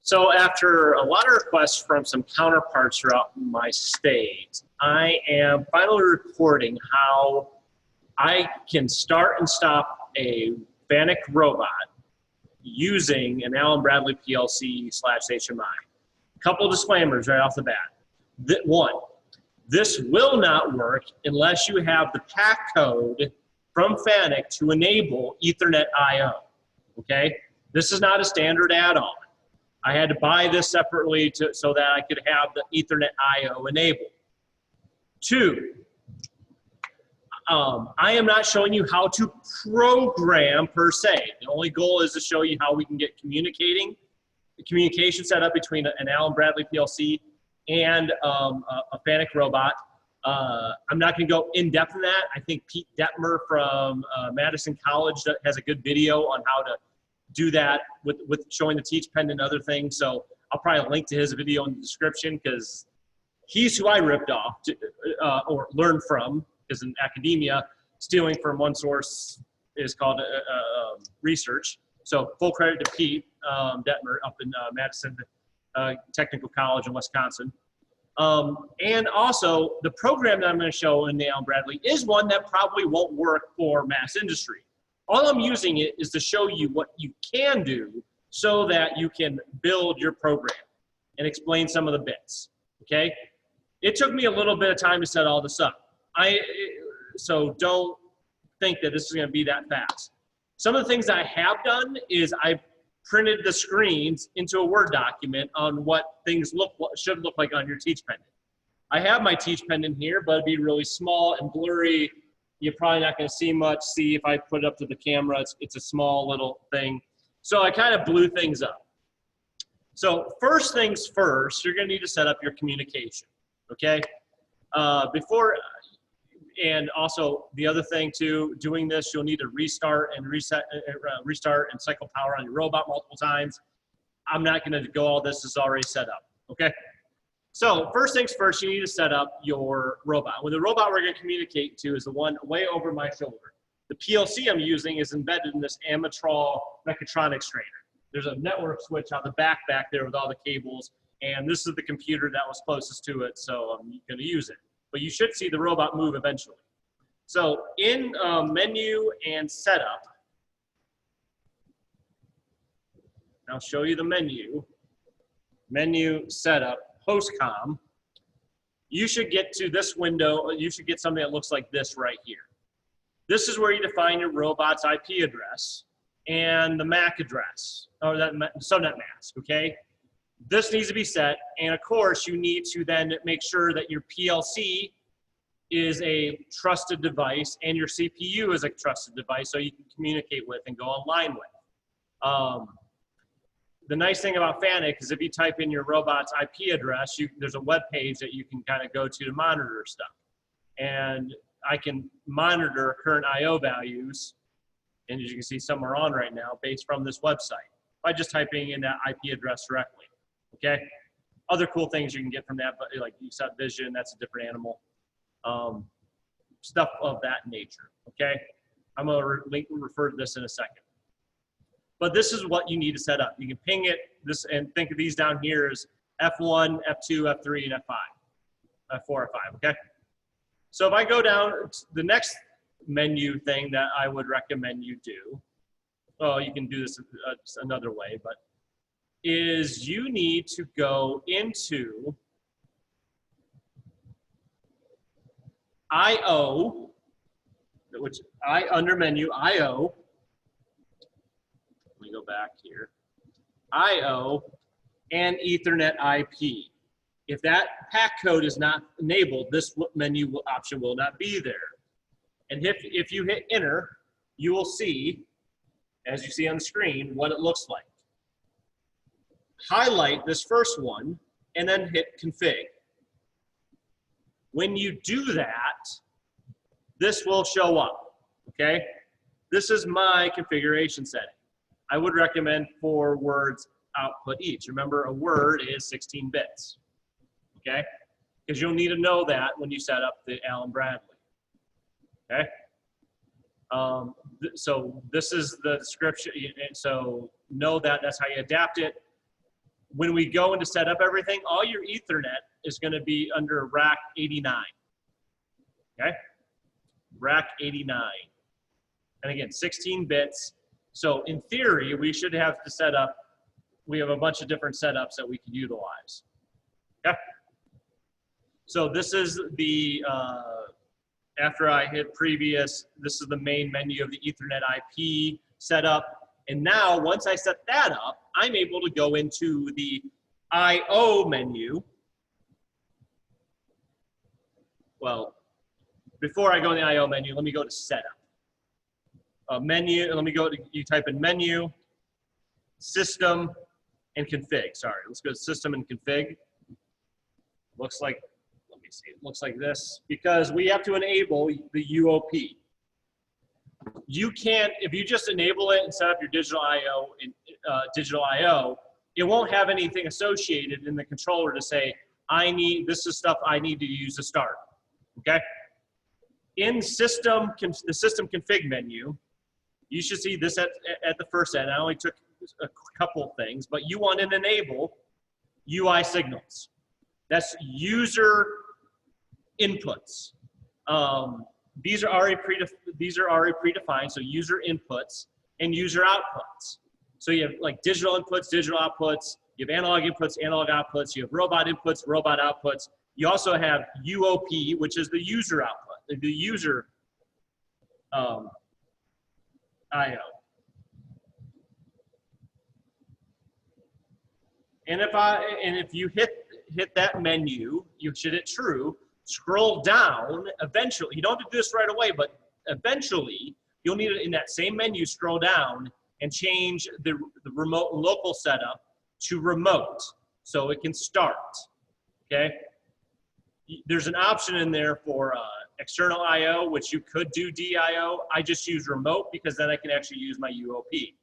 So after a lot of requests from some counterparts throughout my state, I am finally recording how I can start and stop a Fanuc robot using an Allen Bradley PLC/HMI. A couple of disclaimers right off the bat. One, this will not work unless you have the pack code from Fanuc to enable Ethernet I/O. Okay, this is not a standard add-on. I had to buy this separately so that I could have the Ethernet I/O enabled. Two, I am not showing you how to program per se. The only goal is to show you how we can get the communication set up between an Allen Bradley PLC and a Fanuc robot. I'm not going to go in depth in that. I think Pete Detmer from Madison College has a good video on how to do that with showing the teach pen and other things. So I'll probably link to his video in the description because he's who I ripped off or learned from, because in academia, stealing from one source is called research. So full credit to Pete Detmer up in Madison Technical College in Wisconsin. And also, the program that I'm going to show in the Allen Bradley is one that probably won't work for mass industry. All I'm using it is to show you what you can do so that you can build your program and explain some of the bits, okay? It took me a little bit of time to set all this up. So don't think that this is going to be that fast. Some of the things I have done is I printed the screens into a Word document on what things should look like on your teach pendant. I have my teach pendant here, but it'd be really small and blurry. You're probably not going to see much. See, if I put it up to the camera, it's a small little thing. So I kind of blew things up. So first things first, you're going to need to set up your communication, okay? And also the other thing too, doing this, you'll need to restart and restart and cycle power on your robot multiple times. I'm not going to go all this is already set up, okay? So first things first, you need to set up your robot. Well, the robot we're going to communicate to is the one way over my shoulder. The PLC I'm using is embedded in this Amatrol mechatronics trainer. There's a network switch on the back there with all the cables, and this is the computer that was closest to it, so I'm going to use it. But you should see the robot move eventually. So in menu and setup, I'll show you the menu setup. Postcom, you should get to this window, you should get something that looks like this right here. This is where you define your robot's IP address and the MAC address, or that subnet mask, okay? This needs to be set, and of course you need to then make sure that your PLC is a trusted device and your CPU is a trusted device so you can communicate with and go online with. The nice thing about Fanuc is if you type in your robot's IP address, there's a web page that you can kind of go to monitor stuff. And I can monitor current I/O values, and as you can see, some are on right now based from this website by just typing in that IP address directly, okay? Other cool things you can get from that, but like you set vision, that's a different animal. Stuff of that nature, okay? I'm gonna refer to this in a second. But this is what you need to set up. You can ping it, and think of these down here as F1, F2, F3, and F5. F4, F5, okay? So if I go down, the next menu thing that I would recommend you do, well, you can do this another way, but is you need to go into I/O, which under menu, I/O, let me go back here, I/O and Ethernet IP. If that pack code is not enabled, this menu option will not be there. And if you hit enter, you will see, as you see on the screen, what it looks like. Highlight this first one and then hit config. When you do that, this will show up, okay? This is my configuration setting. I would recommend 4 words output each. Remember, a word is 16 bits, okay? Because you'll need to know that when you set up the Allen Bradley, okay? So this is the description, so know that that's how you adapt it. when we go into set up everything, all your Ethernet is going to be under rack 89. Okay? Rack 89. And again, 16 bits. So in theory, we should have to set up, we have a bunch of different setups that we can utilize. Okay? So this is the, after I hit previous, this is the main menu of the Ethernet IP setup. And now, once I set that up, I'm able to go into the I/O menu. Well, before I go in the I/O menu, let me go to setup. Menu, let me go to, you type in menu, system, and config. Sorry, let's go to system and config. Looks like, let me see, it looks like this, because we have to enable the UOP. You can't, if you just enable it and set up your digital I/O, it won't have anything associated in the controller to say, this is stuff I need to use to start, okay? In system, the system config menu, you should see this at the first end. I only took a couple things, but you want to enable UI signals. That's user inputs. These are already predefined, so user inputs and user outputs. So you have like digital inputs, digital outputs, you have analog inputs, analog outputs, you have robot inputs, robot outputs. You also have UOP, which is the user output, the user I/O. And if you hit that menu, you should hit true. Scroll down, eventually, you don't have to do this right away, but eventually, you'll need it in that same menu, scroll down and change the remote and local setup to remote so it can start, okay? There's an option in there for external I/O, which you could do DIO. I just use remote because then I can actually use my UOP,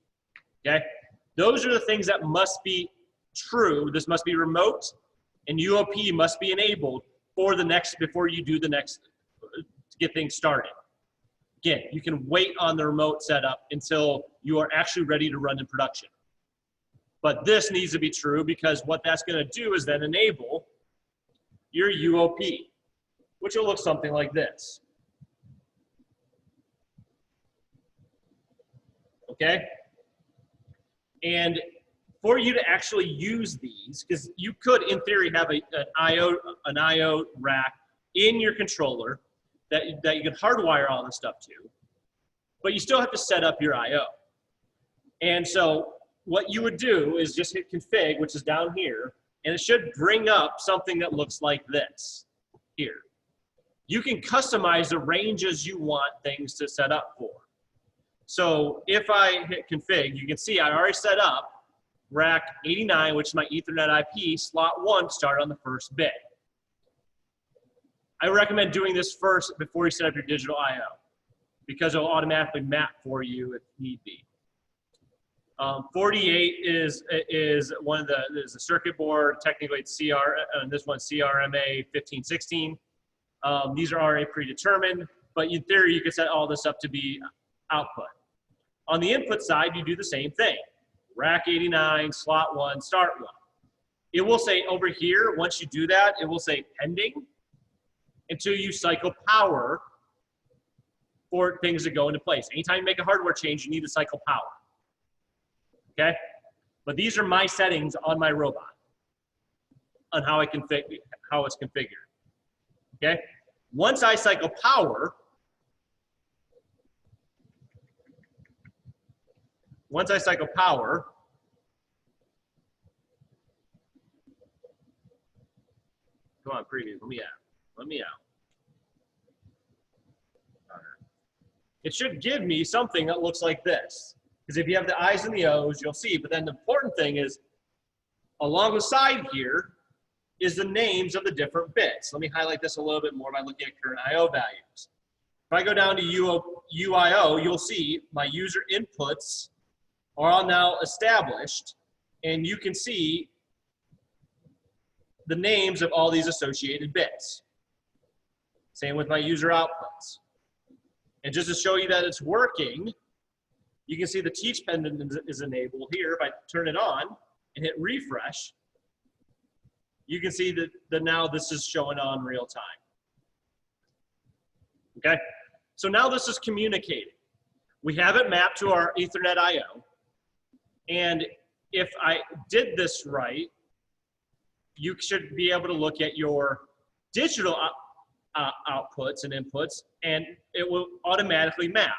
okay? Those are the things that must be true. This must be remote and UOP must be enabled before you do the next, to get things started. Again, you can wait on the remote setup until you are actually ready to run in production. But this needs to be true because what that's going to do is then enable your UOP, which will look something like this. Okay? And for you to actually use these, because you could, in theory, have an I/O rack in your controller that you can hardwire all this stuff to, but you still have to set up your I/O. And so what you would do is just hit config, which is down here, and it should bring up something that looks like this here. You can customize the ranges you want things to set up for. So if I hit config, you can see I already set up rack 89, which is my Ethernet IP, slot 1 start on the first bit. I recommend doing this first before you set up your digital I/O because it'll automatically map for you if need be. 48 is one of there's a circuit board, technically it's and this one's CRMA 1516. These are already predetermined, but in theory you can set all this up to be output. On the input side, you do the same thing. Rack 89, slot 1, start 1. It will say over here, once you do that, it will say pending until you cycle power for things to go into place. Anytime you make a hardware change, you need to cycle power. Okay? But these are my settings on my robot on how it's configured. Okay? Once I cycle power, come on, preview, let me out. It should give me something that looks like this. Because if you have the I's and the O's, you'll see. But then the important thing is, along the side here, is the names of the different bits. Let me highlight this a little bit more by looking at current I/O values. If I go down to UIO, you'll see my user inputs are all now established, and you can see the names of all these associated bits. Same with my user outputs. And just to show you that it's working, you can see the teach pendant is enabled here. If I turn it on, and hit refresh, you can see that now this is showing on real time. Okay, so now this is communicating. We have it mapped to our Ethernet IO, and if I did this right, you should be able to look at your digital outputs and inputs, and it will automatically map.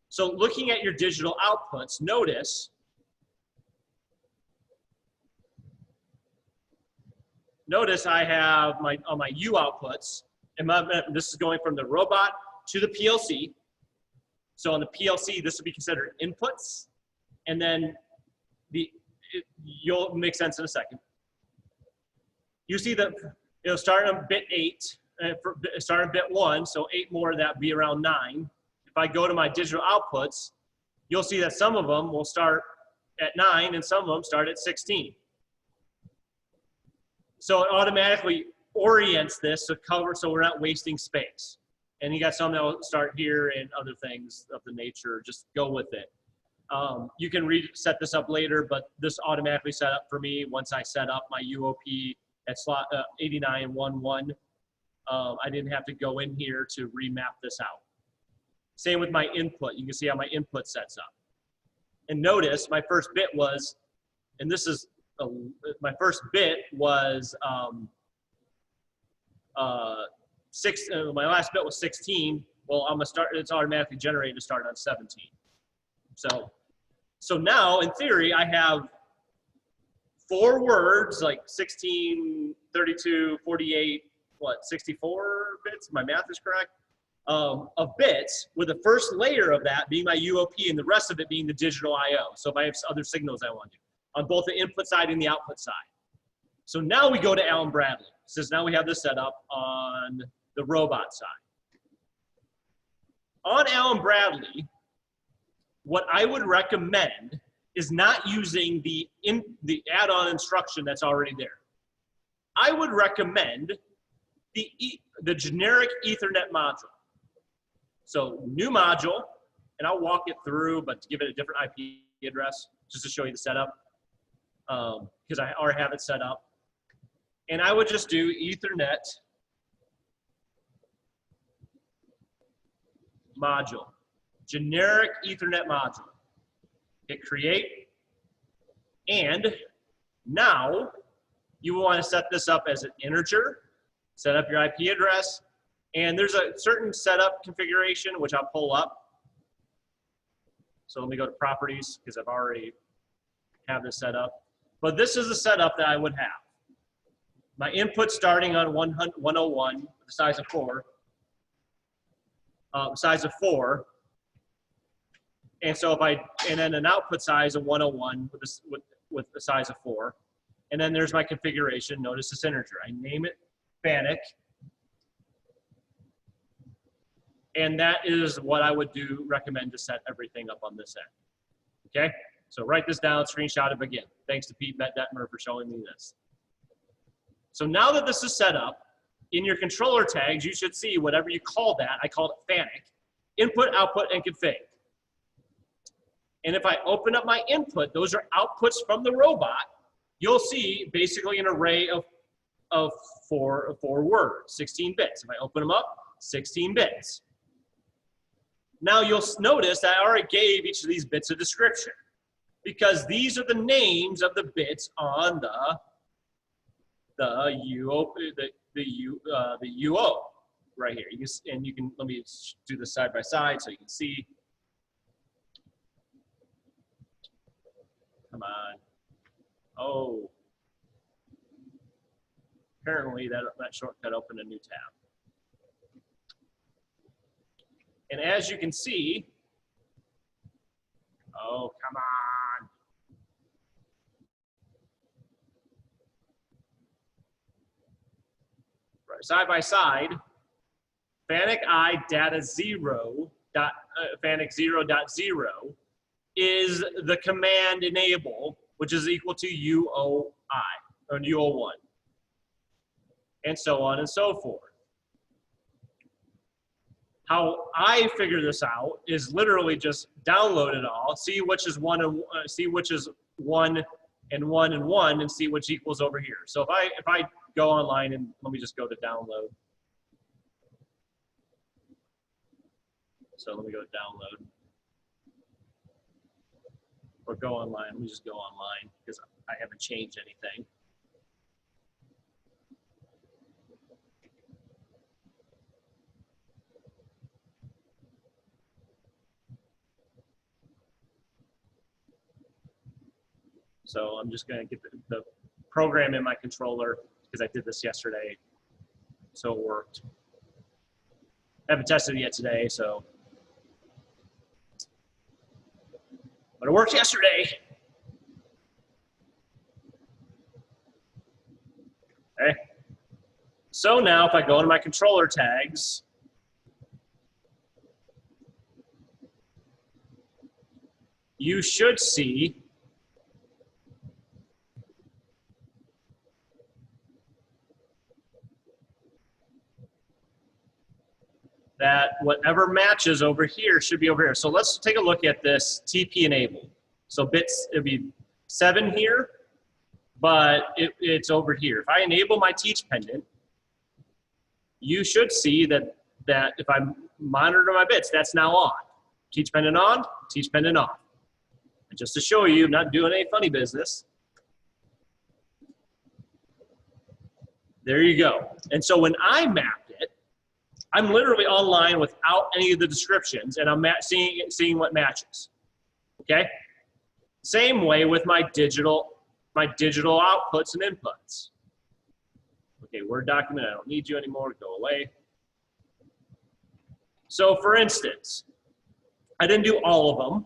So looking at your digital outputs, notice I have on my U outputs, and this is going from the robot to the PLC. So on the PLC, this will be considered inputs, and then you'll make sense in a second. You see that it'll start on bit 8, start on bit 1, so 8 more of that would be around 9. If I go to my digital outputs, you'll see that some of them will start at 9 and some of them start at 16. So it automatically orients this to cover so we're not wasting space. And you got some that will start here and other things of the nature, just go with it. You can set this up later, but this automatically set up for me once I set up my UOP at slot 8911. I didn't have to go in here to remap this out. Same with my input. You can see how my input sets up. And notice my first bit was, and this is, my first bit was, my last bit was 16. Well, I'm gonna start, it's automatically generated to start on 17. So now, in theory, I have 4 words, like 16, 32, 48, 64 bits, my math is correct, of bits, with the first layer of that being my UOP and the rest of it being the digital IO. So if I have other signals I want to do, on both the input side and the output side. So now we go to Allen Bradley. Since now we have this set up on the robot side. On Allen Bradley, what I would recommend is not using the add-on instruction that's already there. I would recommend the generic Ethernet module. So new module, and I'll walk it through, but to give it a different IP address, just to show you the setup, because I already have it set up. And I would just do Ethernet module, generic Ethernet module. Hit create. And now you will want to set this up as an integer, set up your IP address, and there's a certain setup configuration which I'll pull up. So let me go to properties because I've already have this set up. But this is the setup that I would have. My input starting on 101, the size of 4. And so and then an output size of 101 with the size of 4. And then there's my configuration. Notice this integer. I name it Fanuc. And that is what I would recommend to set everything up on this end. Okay? So write this down, screenshot it again. Thanks to Pete Detmer for showing me this. So now that this is set up, in your controller tags, you should see whatever you call that. I called it Fanuc. Input, output, and config. And if I open up my input, those are outputs from the robot. You'll see basically an array of four words, 16 bits. If I open them up, 16 bits. Now you'll notice that I already gave each of these bits a description because these are the names of the bits on the UO right here. Let me do this side by side so you can see. Come on. Oh. Apparently that shortcut opened a new tab. And as you can see, oh, come on. Right, side by side, Fanuc I data 0 dot Fanuc 0.0 is the command enable, which is equal to UOI or UO1, and so on and so forth. How I figure this out is literally just download it all, see which is one and 1 and 1 and see which equals over here. So if I go online and let me just go to download. So let me go to download. Or go online. Let me just go online because I haven't changed anything. So I'm just going to get the program in my controller because I did this yesterday, so it worked. I haven't tested it yet today, so. But it worked yesterday. Okay. So now if I go into my controller tags, you should see that whatever matches over here should be over here. So let's take a look at this TP enable. So bits, it'd be 7 here, but it's over here. If I enable my teach pendant, you should see that if I monitor my bits, that's now on. Teach pendant on, teach pendant off. And just to show you, I'm not doing any funny business. There you go. And so when I mapped it, I'm literally online without any of the descriptions, and I'm seeing what matches. Okay? Same way with my digital outputs and inputs. Okay, Word document, I don't need you anymore, go away. So for instance, I didn't do all of them,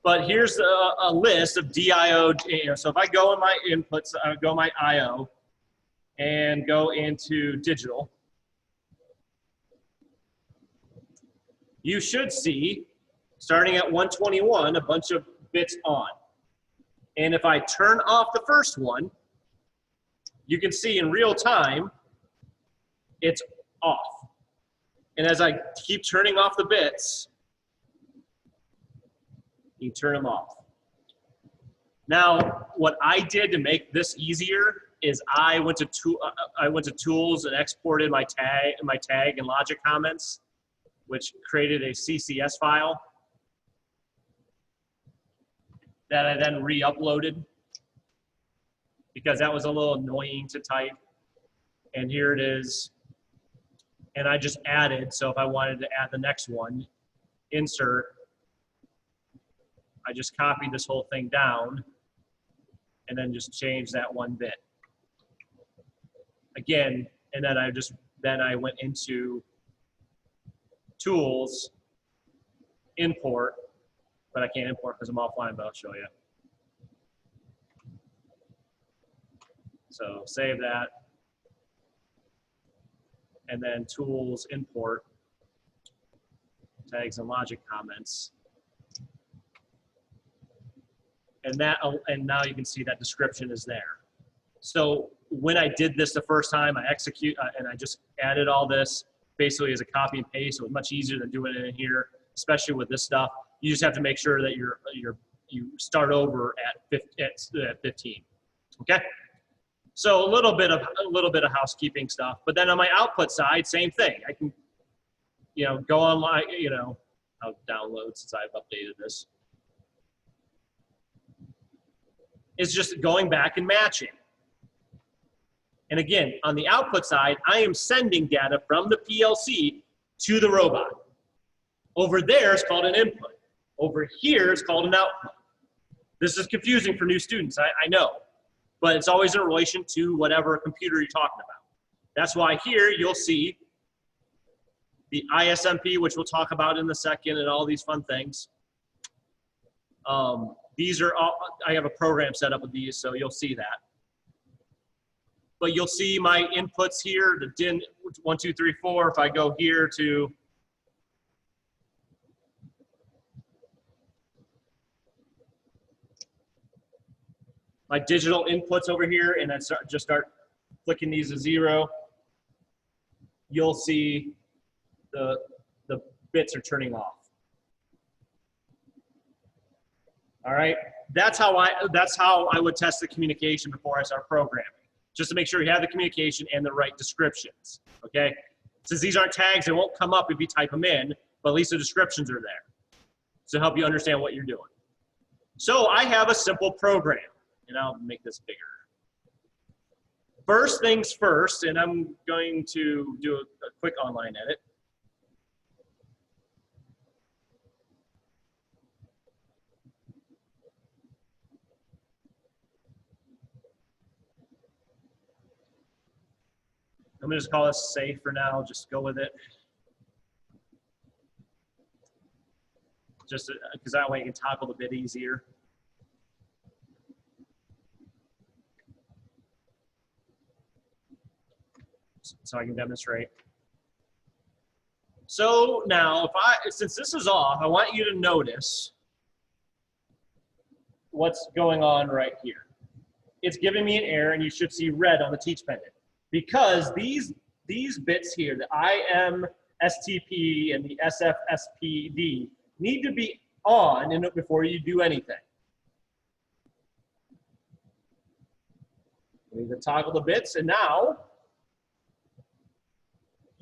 but here's a list of DIO. So if I go in my inputs, I go my IO and go into digital, you should see, starting at 121, a bunch of bits on. And if I turn off the first one, you can see in real time, it's off. And as I keep turning off the bits, you turn them off. Now, what I did to make this easier is I went to tools and exported my tag and logic comments, which created a CCS file that I then re-uploaded because that was a little annoying to type. And here it is. And I just added, so if I wanted to add the next one, insert, I just copied this whole thing down and then just change that one bit. Again, and then I went into tools, import, but I can't import because I'm offline, but I'll show you. So save that. And then tools, import, tags and logic comments. And now you can see that description is there. So when I did this the first time, I and I just added all this basically as a copy and paste. So it's much easier than doing it in here, especially with this stuff. You just have to make sure that you start over at 15. Okay. So a little bit of housekeeping stuff, but then on my output side, same thing. I can, go online. I'll download since I've updated this. It's just going back and matching. And again, on the output side, I am sending data from the PLC to the robot. Over there, it's called an input. Over here, it's called an output. This is confusing for new students, I know. But it's always in relation to whatever computer you're talking about. That's why here you'll see the ISMP, which we'll talk about in a second, and all these fun things. These are all, I have a program set up with these, so you'll see that. But you'll see my inputs here, the DIN 1, 2, 3, 4. If I go here to my digital inputs over here, and then just start flicking these to 0, you'll see the bits are turning off. All right, that's how I would test the communication before I start programming, just to make sure you have the communication and the right descriptions, okay? Since these aren't tags, they won't come up if you type them in, but at least the descriptions are there to help you understand what you're doing. So I have a simple program, and I'll make this bigger. First things first, and I'm going to do a quick online edit. I'm gonna just call this safe for now, just go with it. Just because that way you can toggle a bit easier. So I can demonstrate. So now, since this is off, I want you to notice what's going on right here. It's giving me an error, and you should see red on the teach pendant. Because these bits here, the IMSTP and the SFSPD, need to be on before you do anything. We need to toggle the bits, and now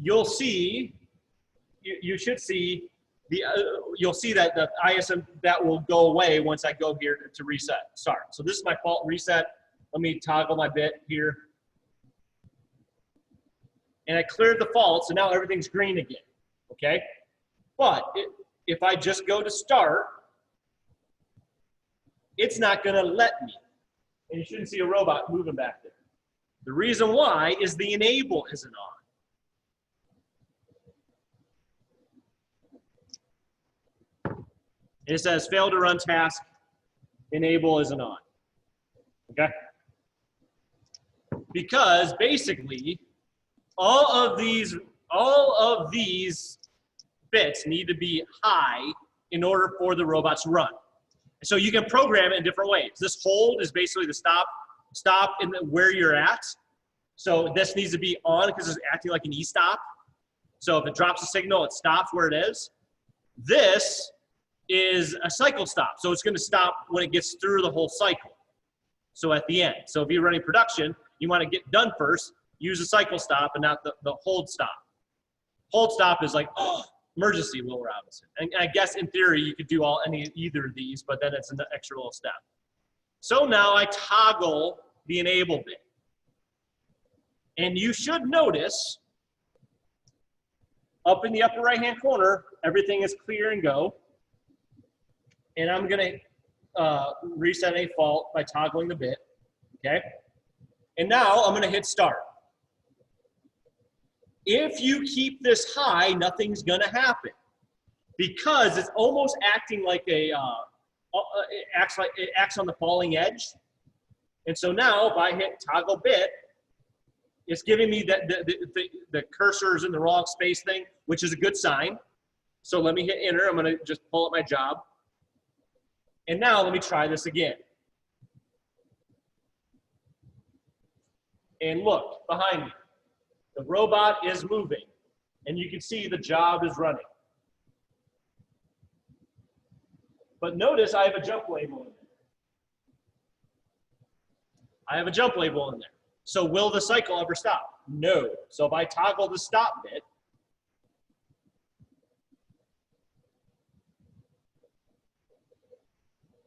you'll see, you should see you'll see that the ISM that will go away once I go here to reset start. So this is my fault reset. Let me toggle my bit here. And I cleared the fault, so now everything's green again, okay? But if I just go to start, it's not gonna let me. And you shouldn't see a robot moving back there. The reason why is the enable isn't on. It says fail to run task, enable isn't on, okay? Because basically, all of these bits need to be high in order for the robots to run. So you can program it in different ways. This hold is basically the stop in where you're at. So this needs to be on because it's acting like an e-stop. So if it drops a signal, it stops where it is. This is a cycle stop. So it's going to stop when it gets through the whole cycle. So at the end. So if you're running production, you want to get done first. Use a cycle stop and not the hold stop. Hold stop is like, oh, emergency, Will Robinson. And I guess in theory you could do either of these, but then it's an extra little step. So now I toggle the enable bit. And you should notice up in the upper right hand corner, everything is clear and go. And I'm gonna reset a fault by toggling the bit, okay? And now I'm gonna hit start. If you keep this high, nothing's gonna happen because it's almost acting like it acts on the falling edge. And so now if I hit toggle bit, it's giving me that the cursor's in the wrong space thing, which is a good sign. So let me hit enter. I'm gonna just pull up my job. And now let me try this again. And look behind me. The robot is moving, and you can see the job is running. But notice I have a jump label in there. I have a jump label in there. So will the cycle ever stop? No. So if I toggle the stop bit,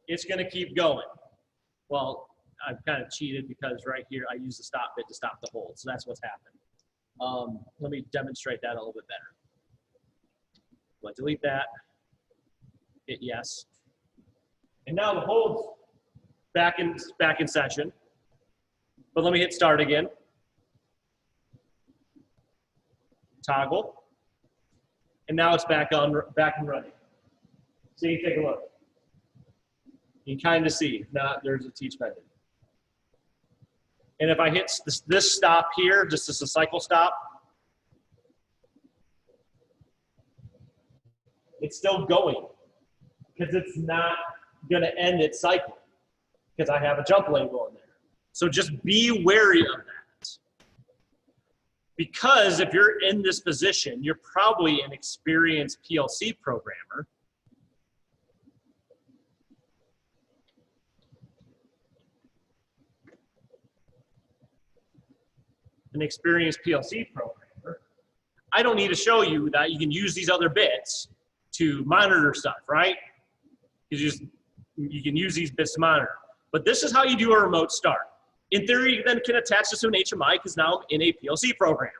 it's going to keep going. Well, I've kind of cheated because right here I use the stop bit to stop the hold. So that's what's happened. Let me demonstrate that a little bit better. Let's delete that, hit yes. And now the hold's back in session. But let me hit start again. Toggle. And now it's back and running. See, take a look. You can kind of see, now there's a teach pendant. And if I hit this stop here, just as a cycle stop, it's still going because it's not going to end its cycle because I have a jump label in there. So just be wary of that. Because if you're in this position, you're probably an experienced PLC programmer. an experienced PLC programmer, I don't need to show you that you can use these other bits to monitor stuff, right? You can use these bits to monitor. But this is how you do a remote start. In theory, you then can attach this to an HMI because now I'm in a PLC program.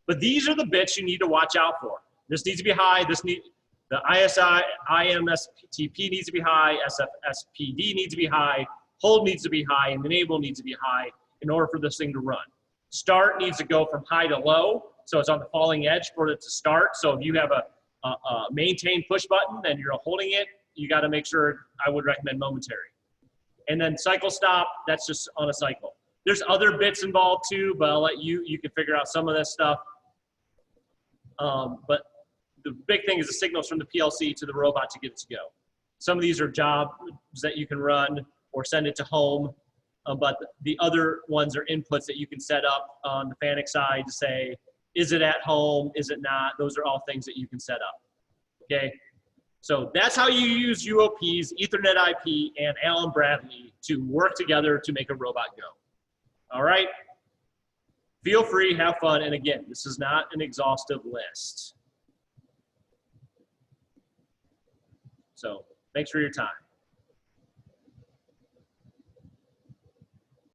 But these are the bits you need to watch out for. This needs to be high. The IMSTP needs to be high. SFSPD needs to be high. Hold needs to be high. And enable needs to be high in order for this thing to run. Start needs to go from high to low. So it's on the falling edge for it to start. So if you have a maintain push button and you're holding it, you got to make sure, I would recommend momentary. And then cycle stop, that's just on a cycle. There's other bits involved too, but I'll let you can figure out some of this stuff. But the big thing is the signals from the PLC to the robot to get it to go. Some of these are jobs that you can run or send it to home, but the other ones are inputs that you can set up on the Fanuc side to say, is it at home, is it not? Those are all things that you can set up, okay? So that's how you use UOPs, Ethernet IP, and Allen Bradley to work together to make a robot go. All right? Feel free, have fun, and again, this is not an exhaustive list. So thanks for your time.